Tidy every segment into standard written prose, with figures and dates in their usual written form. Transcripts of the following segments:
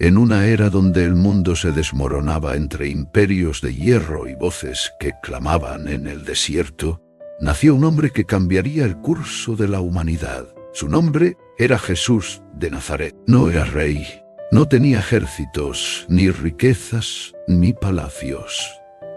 En una era donde el mundo se desmoronaba entre imperios de hierro y voces que clamaban en el desierto, nació un hombre que cambiaría el curso de la humanidad. Su nombre era Jesús de Nazaret. No era rey, no tenía ejércitos, ni riquezas, ni palacios.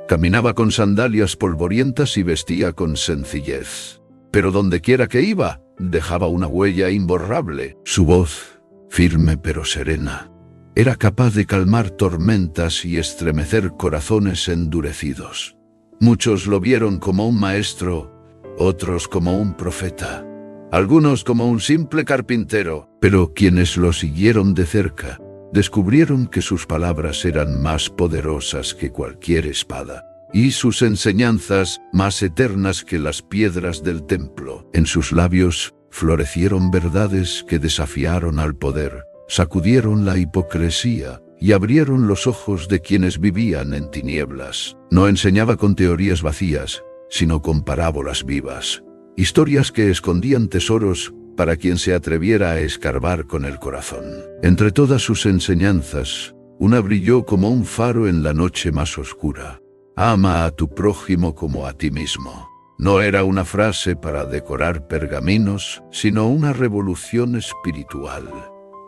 Caminaba con sandalias polvorientas y vestía con sencillez. Pero dondequiera que iba, dejaba una huella imborrable. Su voz, firme pero serena, era capaz de calmar tormentas y estremecer corazones endurecidos. Muchos lo vieron como un maestro, otros como un profeta, algunos como un simple carpintero, pero quienes lo siguieron de cerca descubrieron que sus palabras eran más poderosas que cualquier espada, y sus enseñanzas más eternas que las piedras del templo. En sus labios florecieron verdades que desafiaron al poder, sacudieron la hipocresía y abrieron los ojos de quienes vivían en tinieblas. No enseñaba con teorías vacías, sino con parábolas vivas, historias que escondían tesoros para quien se atreviera a escarbar con el corazón. Entre todas sus enseñanzas, una brilló como un faro en la noche más oscura. Ama a tu prójimo como a ti mismo. No era una frase para decorar pergaminos, sino una revolución espiritual.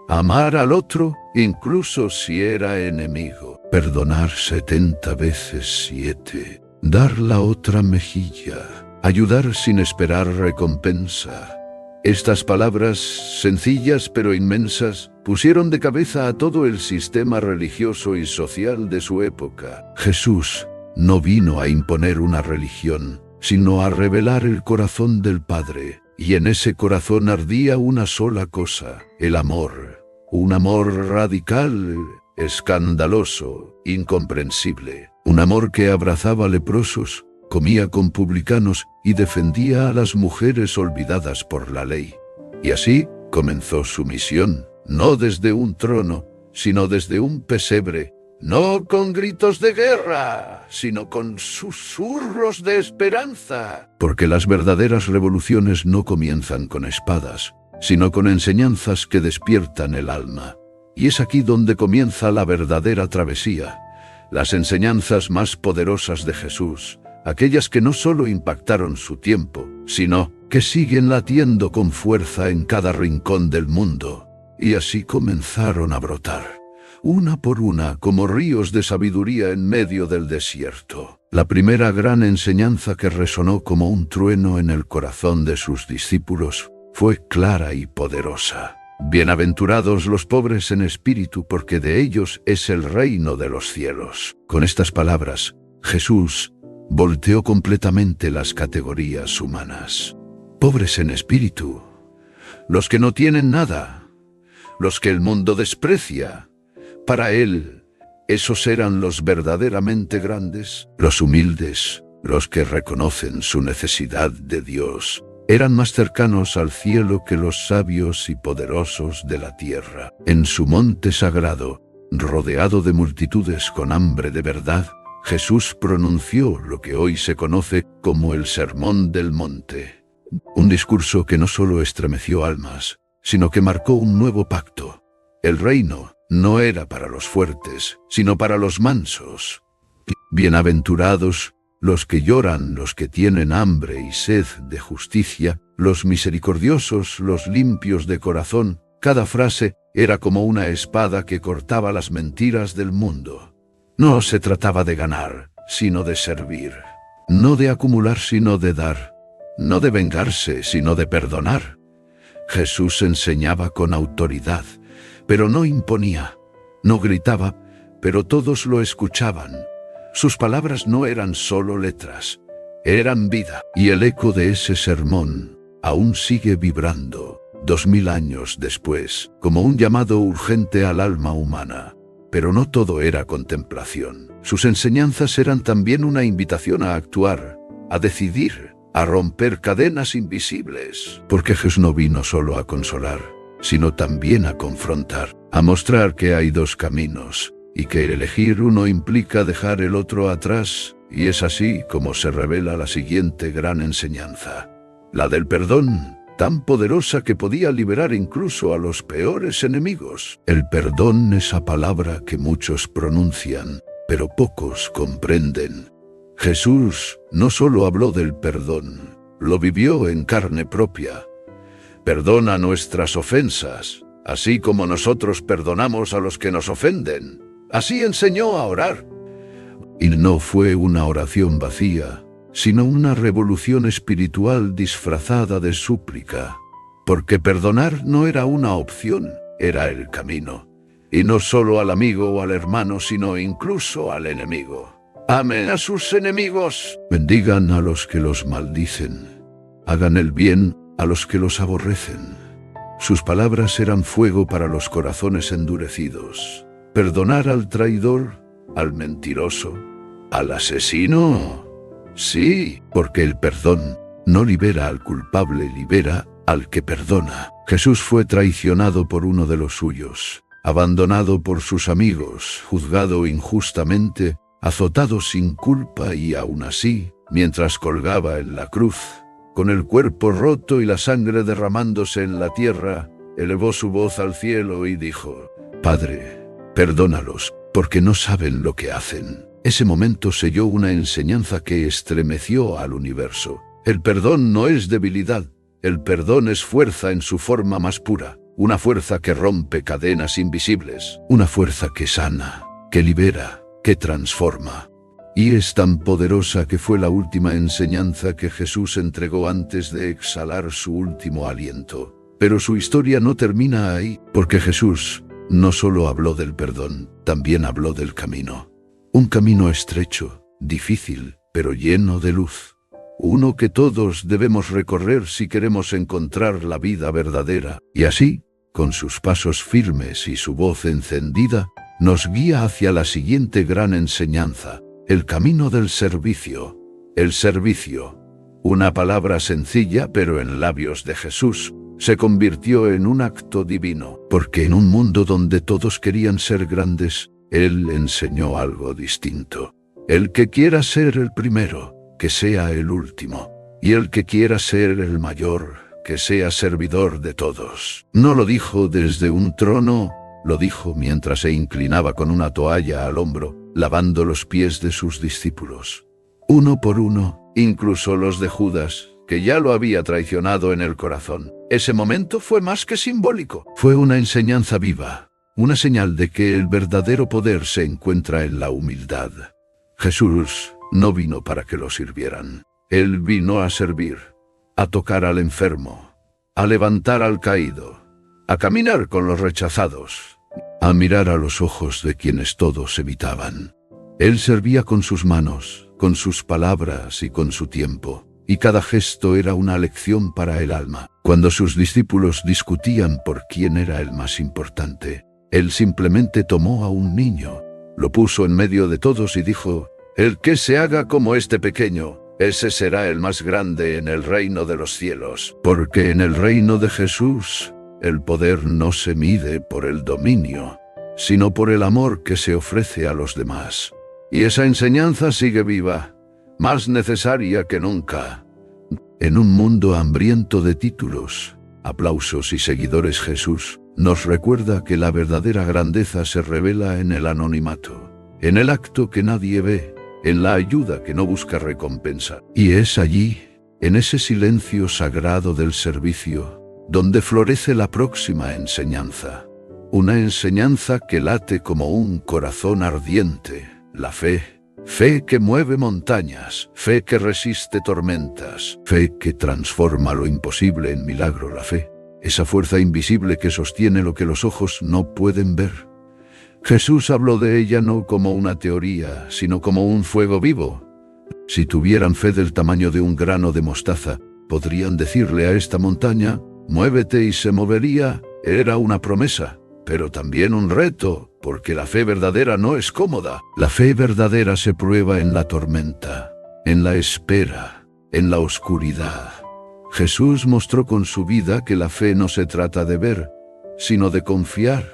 Amar al otro, incluso si era enemigo. Perdonar 70 veces 7. Dar la otra mejilla. Ayudar sin esperar recompensa. Estas palabras, sencillas pero inmensas, pusieron de cabeza a todo el sistema religioso y social de su época. Jesús no vino a imponer una religión, sino a revelar el corazón del Padre. Y en ese corazón ardía una sola cosa: el amor. Un amor radical, escandaloso, incomprensible. Un amor que abrazaba leprosos, comía con publicanos y defendía a las mujeres olvidadas por la ley. Y así comenzó su misión, no desde un trono, sino desde un pesebre, no con gritos de guerra, sino con susurros de esperanza. Porque las verdaderas revoluciones no comienzan con espadas, sino con enseñanzas que despiertan el alma. Y es aquí donde comienza la verdadera travesía, las enseñanzas más poderosas de Jesús, aquellas que no solo impactaron su tiempo, sino que siguen latiendo con fuerza en cada rincón del mundo. Y así comenzaron a brotar, una por una, como ríos de sabiduría en medio del desierto. La primera gran enseñanza que resonó como un trueno en el corazón de sus discípulos fue clara y poderosa. Bienaventurados los pobres en espíritu, porque de ellos es el reino de los cielos. Con estas palabras, Jesús volteó completamente las categorías humanas. Pobres en espíritu, los que no tienen nada, los que el mundo desprecia. Para él, esos eran los verdaderamente grandes, los humildes, los que reconocen su necesidad de Dios. Eran más cercanos al cielo que los sabios y poderosos de la tierra. En su monte sagrado, rodeado de multitudes con hambre de verdad, Jesús pronunció lo que hoy se conoce como el Sermón del Monte. Un discurso que no solo estremeció almas, sino que marcó un nuevo pacto. El reino no era para los fuertes, sino para los mansos. Bienaventurados los que lloran, los que tienen hambre y sed de justicia, los misericordiosos, los limpios de corazón. Cada frase era como una espada que cortaba las mentiras del mundo. No se trataba de ganar, sino de servir. No de acumular, sino de dar. No de vengarse, sino de perdonar. Jesús enseñaba con autoridad, pero no imponía. No gritaba, pero todos lo escuchaban. Sus palabras no eran solo letras, eran vida. Y el eco de ese sermón aún sigue vibrando, 2000 años después, como un llamado urgente al alma humana. Pero no todo era contemplación. Sus enseñanzas eran también una invitación a actuar, a decidir, a romper cadenas invisibles. Porque Jesús no vino solo a consolar, sino también a confrontar, a mostrar que hay dos caminos, y que elegir uno implica dejar el otro atrás. Y es así como se revela la siguiente gran enseñanza, la del perdón. tan poderosa que podía liberar incluso a los peores enemigos. El perdón, esa palabra que muchos pronuncian, pero pocos comprenden. Jesús no solo habló del perdón, lo vivió en carne propia. Perdona nuestras ofensas, así como nosotros perdonamos a los que nos ofenden. Así enseñó a orar. Y no fue una oración vacía, sino una revolución espiritual disfrazada de súplica. Porque perdonar no era una opción, era el camino. Y no solo al amigo o al hermano, sino incluso al enemigo. Amen a sus enemigos. Bendigan a los que los maldicen. Hagan el bien a los que los aborrecen. Sus palabras eran fuego para los corazones endurecidos. Perdonar al traidor, al mentiroso, al asesino. Sí, porque el perdón no libera al culpable, libera al que perdona. Jesús fue traicionado por uno de los suyos, abandonado por sus amigos, juzgado injustamente, azotado sin culpa y aún así, mientras colgaba en la cruz, con el cuerpo roto y la sangre derramándose en la tierra, elevó su voz al cielo y dijo: Padre, perdónalos, porque no saben lo que hacen. Ese momento selló una enseñanza que estremeció al universo. El perdón no es debilidad, el perdón es fuerza en su forma más pura, una fuerza que rompe cadenas invisibles, una fuerza que sana, que libera, que transforma. Y es tan poderosa que fue la última enseñanza que Jesús entregó antes de exhalar su último aliento. Pero su historia no termina ahí, porque Jesús no solo habló del perdón, también habló del camino. Un camino estrecho, difícil, pero lleno de luz. Uno que todos debemos recorrer si queremos encontrar la vida verdadera. Y así, con sus pasos firmes y su voz encendida, nos guía hacia la siguiente gran enseñanza: el camino del servicio. El servicio, una palabra sencilla pero en labios de Jesús, se convirtió en un acto divino, porque en un mundo donde todos querían ser grandes, Él enseñó algo distinto. El que quiera ser el primero, que sea el último, y el que quiera ser el mayor, que sea servidor de todos. No lo dijo desde un trono, lo dijo mientras se inclinaba con una toalla al hombro, lavando los pies de sus discípulos. Uno por uno, incluso los de Judas, que ya lo había traicionado en el corazón. Ese momento fue más que simbólico. Fue una enseñanza viva, una señal de que el verdadero poder se encuentra en la humildad. Jesús no vino para que lo sirvieran. Él vino a servir, a tocar al enfermo, a levantar al caído, a caminar con los rechazados, a mirar a los ojos de quienes todos evitaban. Él servía con sus manos, con sus palabras y con su tiempo, y cada gesto era una lección para el alma. Cuando sus discípulos discutían por quién era el más importante, Él simplemente tomó a un niño, lo puso en medio de todos y dijo: el que se haga como este pequeño, ese será el más grande en el reino de los cielos. Porque en el reino de Jesús, el poder no se mide por el dominio, sino por el amor que se ofrece a los demás. Y esa enseñanza sigue viva, más necesaria que nunca. En un mundo hambriento de títulos, aplausos y seguidores, Jesús nos recuerda que la verdadera grandeza se revela en el anonimato, en el acto que nadie ve, en la ayuda que no busca recompensa. Y es allí, en ese silencio sagrado del servicio, donde florece la próxima enseñanza. Una enseñanza que late como un corazón ardiente, la fe. Fe que mueve montañas, fe que resiste tormentas, fe que transforma lo imposible en milagro. La fe, esa fuerza invisible que sostiene lo que los ojos no pueden ver. Jesús habló de ella no como una teoría, sino como un fuego vivo. Si tuvieran fe del tamaño de un grano de mostaza, podrían decirle a esta montaña: muévete, y se movería. Era una promesa, pero también un reto, porque la fe verdadera no es cómoda. La fe verdadera se prueba en la tormenta, en la espera, en la oscuridad. Jesús mostró con su vida que la fe no se trata de ver, sino de confiar.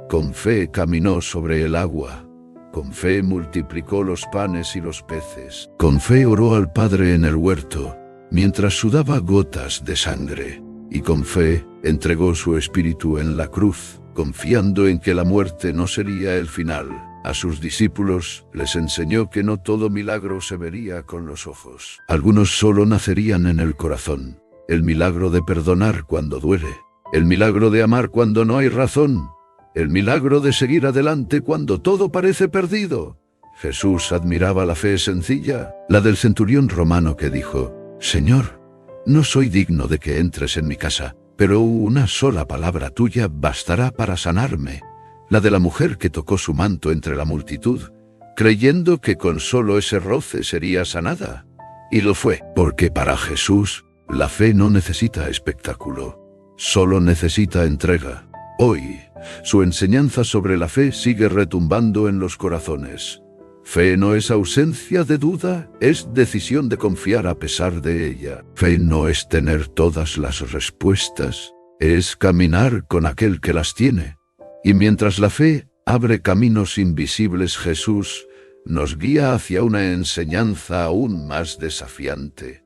Con fe caminó sobre el agua. Con fe multiplicó los panes y los peces. Con fe oró al Padre en el huerto, mientras sudaba gotas de sangre. y con fe entregó su espíritu en la cruz, confiando en que la muerte no sería el final. A sus discípulos les enseñó que no todo milagro se vería con los ojos. Algunos solo nacerían en el corazón. El milagro de perdonar cuando duele. El milagro de amar cuando no hay razón. El milagro de seguir adelante cuando todo parece perdido. Jesús admiraba la fe sencilla, la del centurión romano que dijo: «Señor, no soy digno de que entres en mi casa, pero una sola palabra tuya bastará para sanarme». La de la mujer que tocó su manto entre la multitud, creyendo que con solo ese roce sería sanada. Y lo fue, porque para Jesús la fe no necesita espectáculo, solo necesita entrega. Hoy, su enseñanza sobre la fe sigue retumbando en los corazones. Fe no es ausencia de duda, es decisión de confiar a pesar de ella. Fe no es tener todas las respuestas, es caminar con aquel que las tiene. Y mientras la fe abre caminos invisibles, Jesús nos guía hacia una enseñanza aún más desafiante.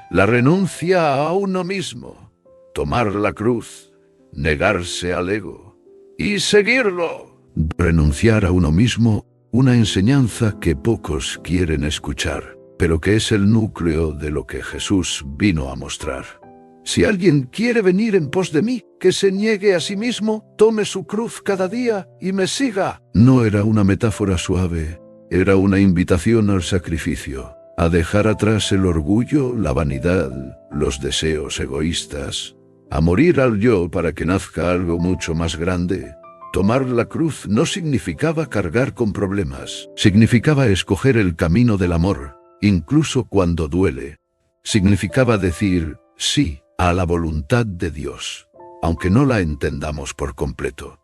La renuncia a uno mismo, tomar la cruz, negarse al ego y seguirlo. Renunciar a uno mismo, una enseñanza que pocos quieren escuchar, pero que es el núcleo de lo que Jesús vino a mostrar. Si alguien quiere venir en pos de mí, que se niegue a sí mismo, tome su cruz cada día y me siga. No era una metáfora suave, era una invitación al sacrificio, a dejar atrás el orgullo, la vanidad, los deseos egoístas, a morir al yo para que nazca algo mucho más grande. Tomar la cruz no significaba cargar con problemas, significaba escoger el camino del amor, incluso cuando duele. Significaba decir sí a la voluntad de Dios, aunque no la entendamos por completo.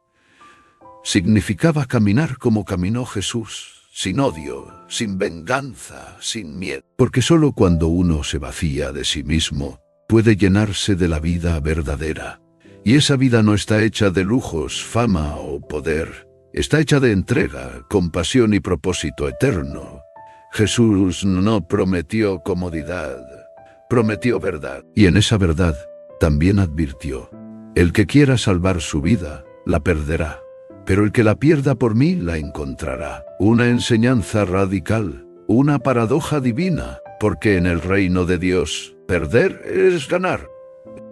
Significaba caminar como caminó Jesús, sin odio, sin venganza, sin miedo. Porque solo cuando uno se vacía de sí mismo, puede llenarse de la vida verdadera. Y esa vida no está hecha de lujos, fama o poder. Está hecha de entrega, compasión y propósito eterno. Jesús no prometió comodidad, prometió verdad. Y en esa verdad también advirtió: el que quiera salvar su vida, la perderá. Pero el que la pierda por mí, la encontrará. Una enseñanza radical, una paradoja divina, porque en el reino de Dios, perder es ganar.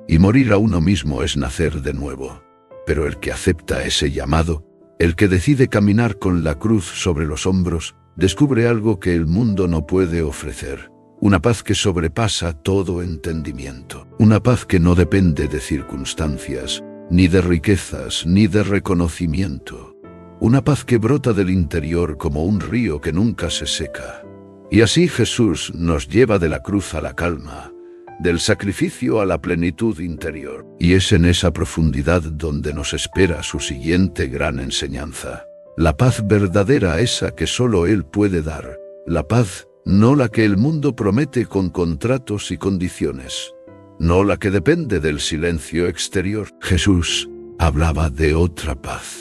Y morir a uno mismo es nacer de nuevo. Pero el que acepta ese llamado, el que decide caminar con la cruz sobre los hombros, descubre algo que el mundo no puede ofrecer. Una paz que sobrepasa todo entendimiento. Una paz que no depende de circunstancias, ni de riquezas, ni de reconocimiento. Una paz que brota del interior como un río que nunca se seca. Y así Jesús nos lleva de la cruz a la calma, del sacrificio a la plenitud interior. Y es en esa profundidad donde nos espera su siguiente gran enseñanza. La paz verdadera, esa que solo Él puede dar. La paz, no la que el mundo promete con contratos y condiciones. No la que depende del silencio exterior. Jesús hablaba de otra paz.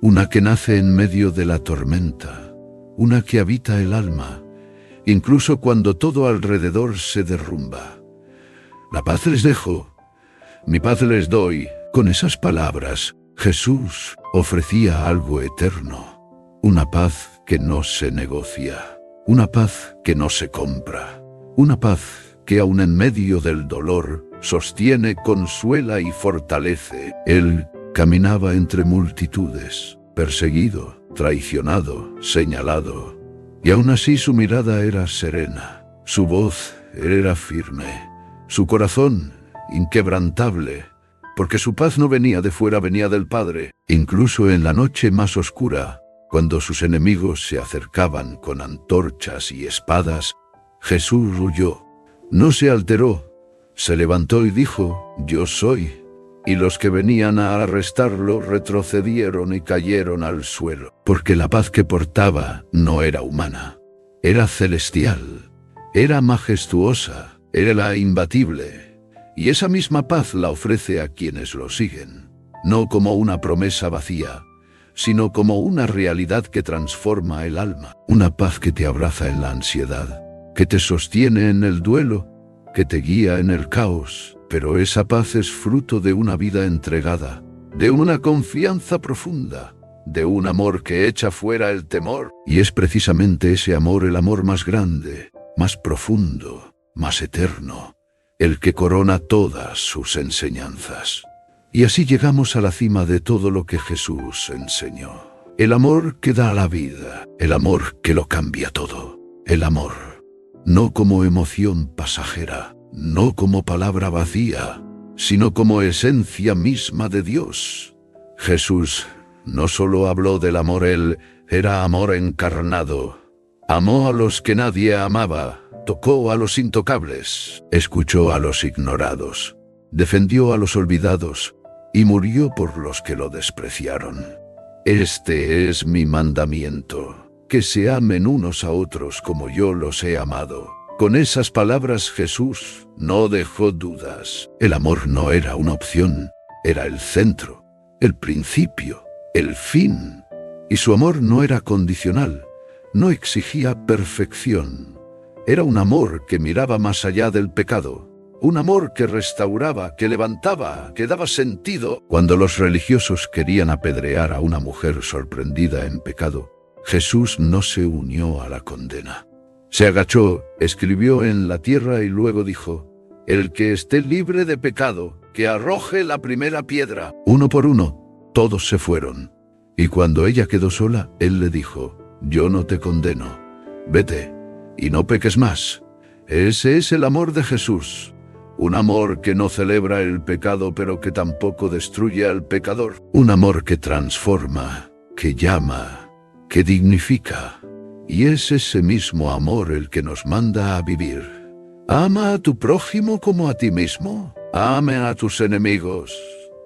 Una que nace en medio de la tormenta. Una que habita el alma, incluso cuando todo alrededor se derrumba. La paz les dejo, mi paz les doy. Con esas palabras, Jesús ofrecía algo eterno. Una paz que no se negocia. Una paz que no se compra. Una paz que aun en medio del dolor, sostiene, consuela y fortalece. Él caminaba entre multitudes, perseguido, traicionado, señalado. Y aún así su mirada era serena, su voz era firme, su corazón inquebrantable, porque su paz no venía de fuera, venía del Padre. Incluso en la noche más oscura, cuando sus enemigos se acercaban con antorchas y espadas, Jesús huyó. No se alteró, se levantó y dijo: yo soy. Y los que venían a arrestarlo retrocedieron y cayeron al suelo, porque la paz que portaba no era humana, era celestial, era majestuosa, era la imbatible. Y esa misma paz la ofrece a quienes lo siguen, no como una promesa vacía, sino como una realidad que transforma el alma. Una paz que te abraza en la ansiedad, que te sostiene en el duelo, que te guía en el caos, Pero esa paz es fruto de una vida entregada, de una confianza profunda, de un amor que echa fuera el temor. Y es precisamente ese amor el amor más grande, más profundo, más eterno, el que corona todas sus enseñanzas. Y así llegamos a la cima de todo lo que Jesús enseñó. El amor que da la vida, el amor que lo cambia todo. El amor, no como emoción pasajera, no como palabra vacía, sino como esencia misma de Dios. Jesús no solo habló del amor, Él era amor encarnado. Amó a los que nadie amaba, tocó a los intocables, escuchó a los ignorados, defendió a los olvidados y murió por los que lo despreciaron. Este es mi mandamiento, que se amen unos a otros como yo los he amado. Con esas palabras Jesús no dejó dudas. El amor no era una opción, era el centro, el principio, el fin. Y su amor no era condicional, no exigía perfección. Era un amor que miraba más allá del pecado, un amor que restauraba, que levantaba, que daba sentido. Cuando los religiosos querían apedrear a una mujer sorprendida en pecado, Jesús no se unió a la condena. Se agachó, escribió en la tierra y luego dijo: el que esté libre de pecado, que arroje la primera piedra. Uno por uno, todos se fueron. Y cuando ella quedó sola, él le dijo: yo no te condeno. Vete, y no peques más. Ese es el amor de Jesús. Un amor que no celebra el pecado, pero que tampoco destruye al pecador. Un amor que transforma, que llama, que dignifica. Y es ese mismo amor el que nos manda a vivir. Ama a tu prójimo como a ti mismo. Ame a tus enemigos.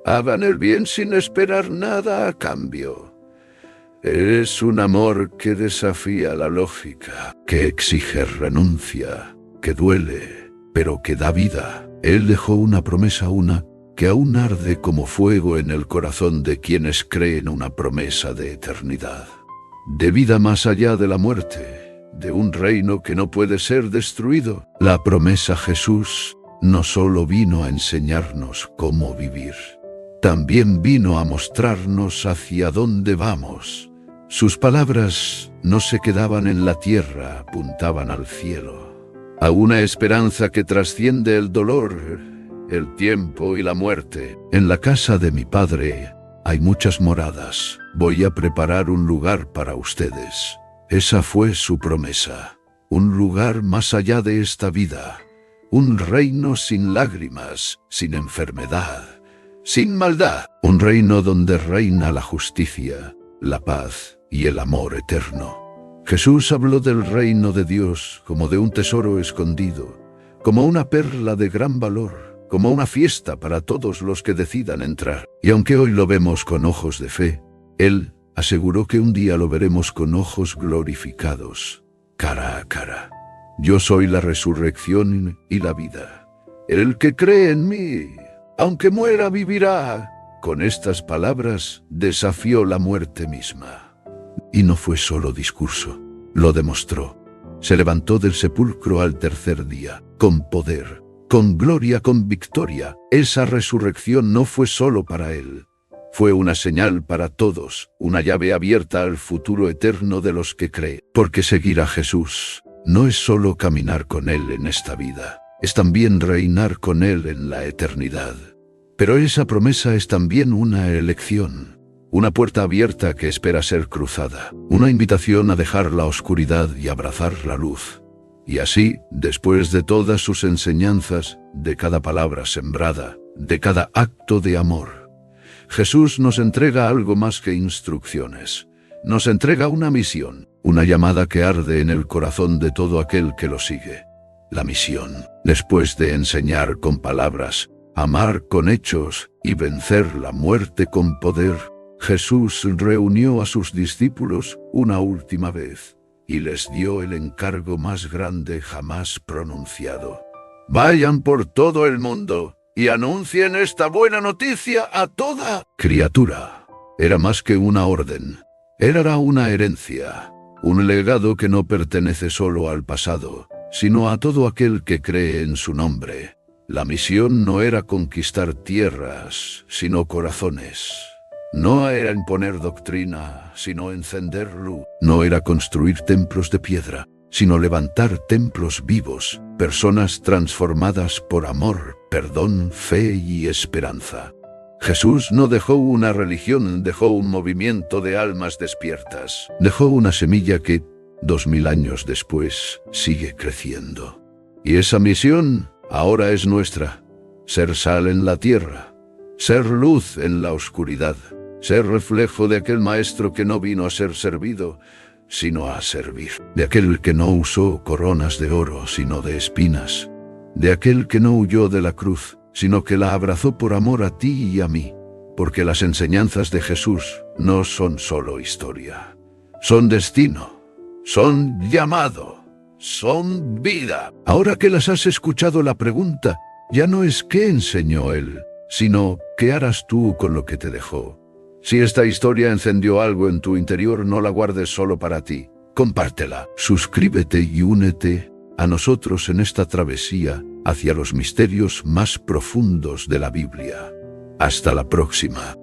Hagan el bien sin esperar nada a cambio. Es un amor que desafía la lógica, que exige renuncia, que duele, pero que da vida. Él dejó una promesa, una que aún arde como fuego en el corazón de quienes creen, una promesa de eternidad, de vida más allá de la muerte, de un reino que no puede ser destruido. La promesa Jesús no solo vino a enseñarnos cómo vivir, también vino a mostrarnos hacia dónde vamos. Sus palabras no se quedaban en la tierra, apuntaban al cielo, a una esperanza que trasciende el dolor, el tiempo y la muerte. En la casa de mi Padre hay muchas moradas. Voy a preparar un lugar para ustedes. Esa fue su promesa. Un lugar más allá de esta vida. Un reino sin lágrimas, sin enfermedad, sin maldad. Un reino donde reina la justicia, la paz y el amor eterno. Jesús habló del reino de Dios como de un tesoro escondido, como una perla de gran valor, como una fiesta para todos los que decidan entrar. Y aunque hoy lo vemos con ojos de fe, Él aseguró que un día lo veremos con ojos glorificados, cara a cara. Yo soy la resurrección y la vida. El que cree en mí, aunque muera, vivirá. Con estas palabras desafió la muerte misma. Y no fue solo discurso, lo demostró. Se levantó del sepulcro al tercer día, con poder, con gloria, con victoria. Esa resurrección no fue solo para Él. Fue una señal para todos, una llave abierta al futuro eterno de los que creen. Porque seguir a Jesús no es solo caminar con Él en esta vida, es también reinar con Él en la eternidad. Pero esa promesa es también una elección. Una puerta abierta que espera ser cruzada, una invitación a dejar la oscuridad y abrazar la luz. Y así, después de todas sus enseñanzas, de cada palabra sembrada, de cada acto de amor, Jesús nos entrega algo más que instrucciones. Nos entrega una misión, una llamada que arde en el corazón de todo aquel que lo sigue. La misión, después de enseñar con palabras, amar con hechos y vencer la muerte con poder, Jesús reunió a sus discípulos una última vez y les dio el encargo más grande jamás pronunciado. Vayan por todo el mundo y anuncien esta buena noticia a toda criatura. Era más que una orden, era una herencia, un legado que no pertenece solo al pasado, sino a todo aquel que cree en su nombre. La misión no era conquistar tierras, sino corazones. No era imponer doctrina, sino encender luz. No era construir templos de piedra, sino levantar templos vivos, personas transformadas por amor, perdón, fe y esperanza. Jesús no dejó una religión, dejó un movimiento de almas despiertas. Dejó una semilla que, 2000 años después, sigue creciendo. Y esa misión ahora es nuestra: ser sal en la tierra, ser luz en la oscuridad, ser reflejo de aquel maestro que no vino a ser servido, sino a servir, de aquel que no usó coronas de oro, sino de espinas, de aquel que no huyó de la cruz, sino que la abrazó por amor a ti y a mí, porque las enseñanzas de Jesús no son solo historia, son destino, son llamado, son vida. Ahora que las has escuchado, la pregunta ya no es qué enseñó él, sino qué harás tú con lo que te dejó. Si esta historia encendió algo en tu interior, no la guardes solo para ti, compártela. Suscríbete y únete a nosotros en esta travesía hacia los misterios más profundos de la Biblia. Hasta la próxima.